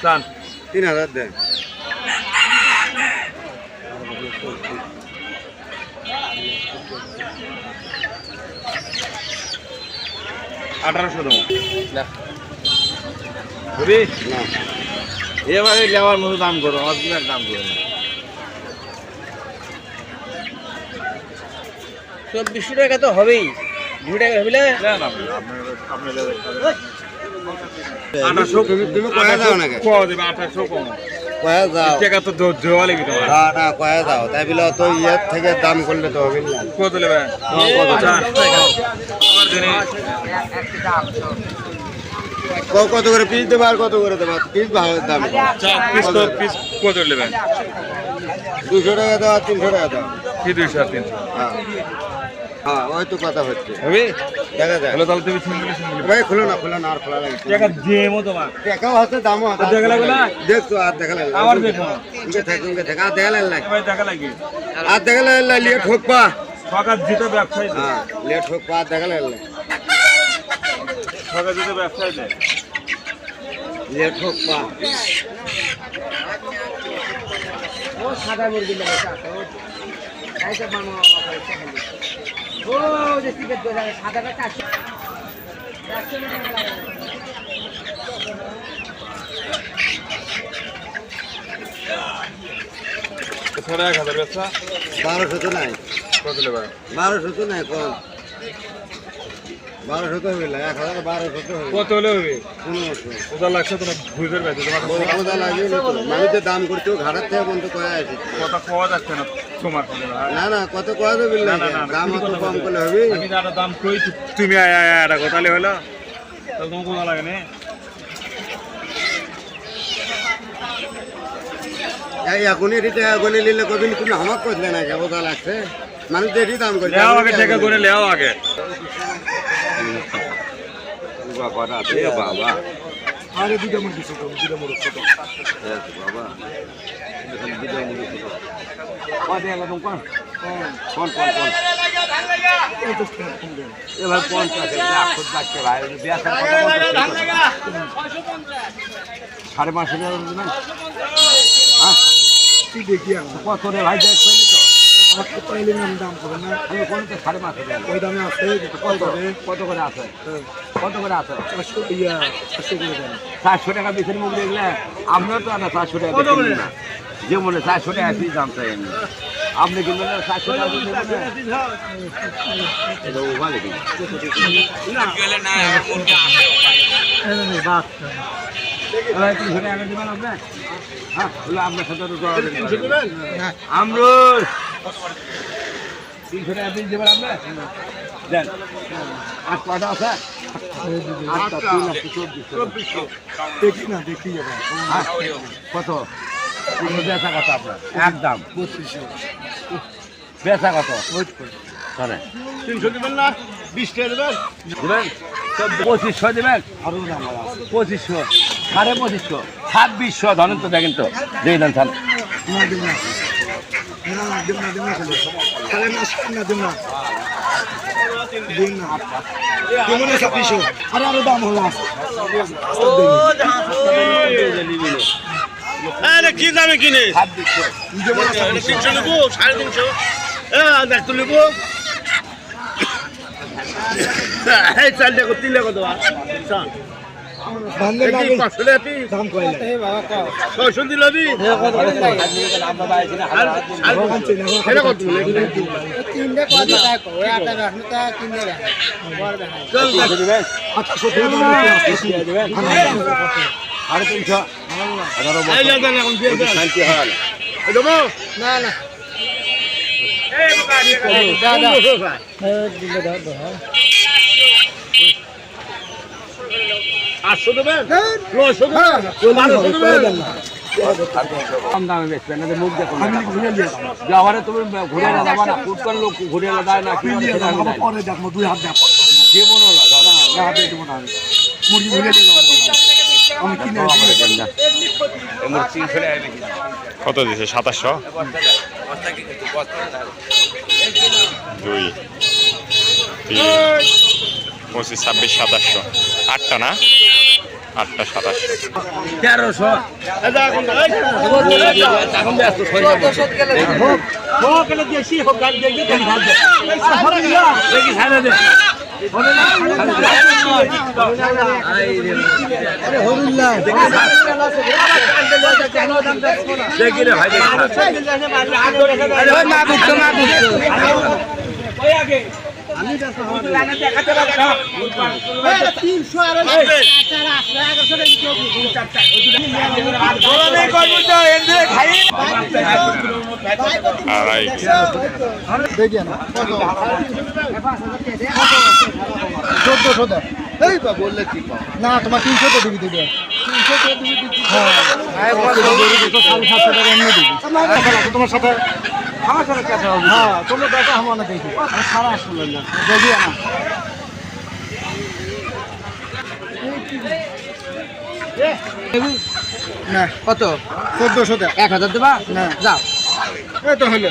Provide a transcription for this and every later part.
চান 3000 দেন। 1800 দেবো বুঝি না এবারে নেওয়ার মতো দাম করো, অরিজিনাল দাম করো না। 2400 টাকা তো হবেই, 2 টাকা হবে না। তুমি কয়া দাও নাকি? কয়া দাও টাকা তো দেওয়া লাগবে তোমার। না না কয়া দাও, তাই বলে তো ইয়ের থেকে দাম করলে তো হবে না। কত নেবে? আমার জন্য কত করে পিস দেবো আর কত করে দেবো? পিস ভালো দাম। পিস কত নেবেন? 200 টাকা দাও আর 300 টাকা দাও। কি 200 আর 300? হ্যাঁ হ্যাঁ ওই তো কথা হচ্ছে। হবে দেখা যায়। তাহলে তুমি সিঙ্গেল ভাই খুলো না আর খোলা লাগে। টাকা দিয়ে মতো মা টাকাও আছে দামও আছে। দেখা লাগবে না? দেখছো আর দেখা লাগবে। আবার দেখো ইনকে থাক আর দেখা লাগবে। ভাই দেখা লাগবে আর দেখা লাগবে লিয়ে ঠোকপা। ফাঁকা জিতে ব্যবসায়ী হ্যাঁ লিয়ে ঠোকপা আর দেখা লাগবে। ফাঁকা জিতে ব্যবসায়ী দেয় লিয়ে ঠোকপা। ও সাদা মুরগি লাগে চাচা, এইটা বানানো ও যে টিকেট করে সাদাটা 400 টাকা লাগে। 1000 ব্যবসা 1200 তো নাই। কত নেবে? 1200 তো নাই কম। 1200 তো হবে না, 1200 তো হবে। কত হলে হবে? 1500 কোথা লাগছে তোমার ঘুরে বেঁচে তোমার কোথা লাগে মানুষ যে দাম করছো ঘাটার থেকে বন্ধ কয়া আছে। কথা খাওয়া যাচ্ছে না তোমার না না কত কয়া দেবে দাম অত কম করলে হবে। আমি যারা দাম কই তুমি এটা কোথালে হলো তাহলে তোমার কোথা লাগে না? এখনই এটি টাকা গুনে নিলে কদিন তুমি আমার করলে না কেবল তা লাগছে মানুষ তো এটি দাম করছে। লেও আগে টাকা করে লেও আগে বাবা আরে দুটো মুরগি ছোট দুটো মুরগি ছোট বাবা কত এলো তোমার? কোন এবার 50 খুব বাচ্চা ভাই বেচার কথা বলতে 5.5 টাকা দেবেন। হ্যাঁ তুই দেখি কত রে ভাই দেখ পেলি তো আমার পাইলে নাম দাম করে না আমি কোন তো 5.5 টাকা ওই দামে আছে কত করে আছে কত করে আছে 400 ইয়া 400 করে দেন 400 টাকা বেচের মুখ দেখলে আমরা তো না 400 টাকা বেচি না যে মনে 400 টাকা পিস দাম চাই আমি আপনি কিন্তু 400 টাকা পিস এটা ওভালে কি না গেলে না মুরগি এই বাত ভাই 300 টাকা দিবেন আপনি হ্যাঁ বলে আপনার সাথে তো 300 দিবেন না আমরুল 300 টাকা পিস দিবেন আপনি দেন 8 কটা আছে 8টা 324 দেখি না দেখি এবার কত বেচা কত আপনার একদম 3200 বেচা কত ওয়েট করে ধরেন 300 দিবেন না 20 টাকা দিবেন দিবেন 2500 দিবেন আরো দাম আছে 2500 2500 2600 ধরেন তো দেখেন তো দিয়ে দেন স্যার না দিন না না দিন না তাহলে না দিন না দিন না কেমন আছে 2600 আরো দাম হলো আরে কি দামে কিনে 2600 300 নেবো 350 দেখ তো নেবো এই চাল দেখো 3 লাখ দেওয়া চাল বান্দে লাগে 500 টাকা পিস দাম কইলা এ বাবা কও 600 দিলবি আর এটা কত বলে তিনটা কত টাকা কও এটা রাখনো তা কিনে রাখ বড় দেখা চল দিবেন 800 টাকা দিবেন 350 এই জায়গা এখন দিয়ে দেন শান্তি হয় দেবো না না এই দাদা দিলে দাদা 800 দেবেন 900 দেবেন কম দামে বেচবেন না মুখ দেখো আমি ঘুরে নিয়ে যাওয়ারে তুমি ঘুরে না যাবা না ফুট করে লোক ঘুরে না যায় না কি পরে দেখো 2 হাত দেখ যে মনে হলো না হাতে দেবো না মুরগি ঘুরে নিয়ে যাবো আমি কিনে কত দিছে 2700 2 3 25 26 2700 8টা না 8টা 2700 1300 এখন ব্যস্ত দেখি ছাড়ে দে দেখি রে ভাই আড়াই দেখেন 1400 দেয় এই বা বললে কি পাও না তোমার 300 তো দিবি দিবে 300 তো দিবি হ্যাঁ 750 টাকা এমনি দিবি তোমার সাথে আমার সাথে কথা হবে হ্যাঁ তোমরা দেখা আমার না দেখি সারা আসলে না দেখি না কত 1400 দেয় 1000 দেবা না যাও এই তো হলো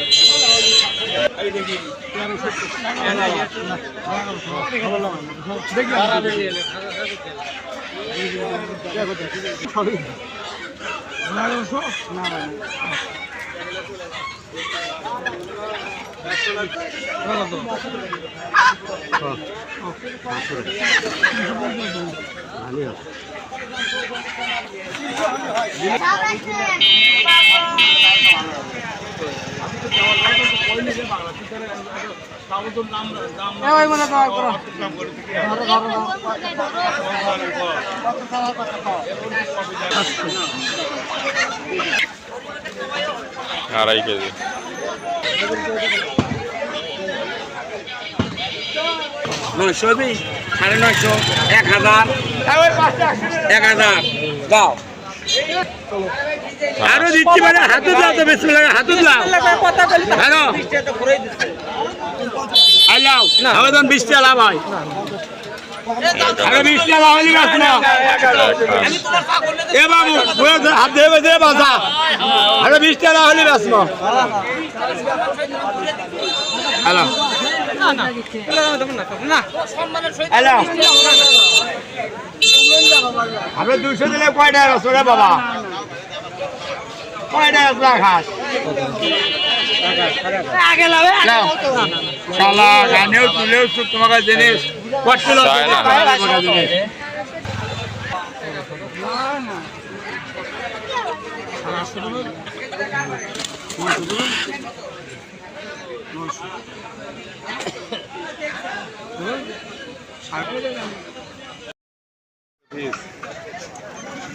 আড়াই কেজি নয়শো 950 1000 দাও আরো দিচ্ছি মানে হাতে দাও তো বেশি লাগে হাতে দাও হ্যালো আইলাও আবেদন 20 টাকা লাভ হয় আরে 20 টাকা লাভ হলি গাছ না এ বাবু হাত দেবে দে বাসা আরে 20 টাকা লাভ হলি গাছ না হ্যালো হ্যালো আমরা 200 দিলে কয়টা আছে রে বাবা কয়টা আছে রাখাস আগে লাবে শালা গানেও তুলেও সব তোমাকে জিনিস কষ্ট লাগে না তোমাকে জিনিস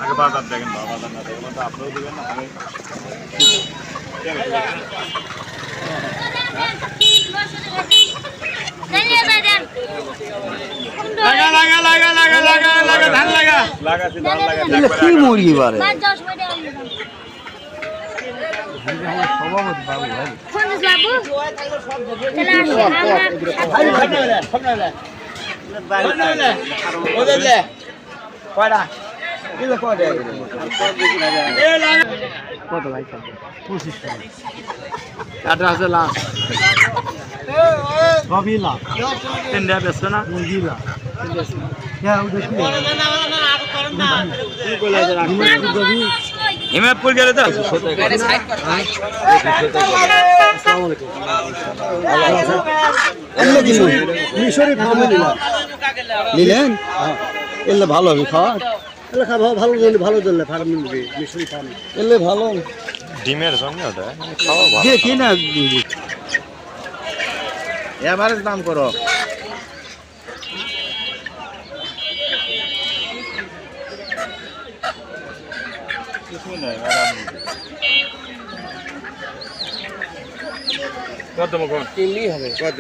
আগে বাজার দেখেন বাজার না দেখেন তো আপনিও দিবেন না আমি লাগা লাগা লাগা লাগা লাগা লাগা ধান লাগা লাগাছি ধান লাগাছি কি মুরগি বারে কত ভাই 25 টাটা আছে লাস্ট সবই লাভ তিনটা বেচছো না মুরগি লাভ হ্যাঁ ওদের কি হিমায়তপুর গেলে তো মিশরি ফার্মে নিলেন এলে ভালো হবে খাওয়া এলে খাওয়া ভালো ধরলে ভালো ধরলে ফার্ম নিবে মিশরি ফার্ম এলে ভালো ডিমের জন্য ওটা খাওয়া ভালো যে কি না এভারেজ দাম করো কত মুখ কিনলেই হবে কত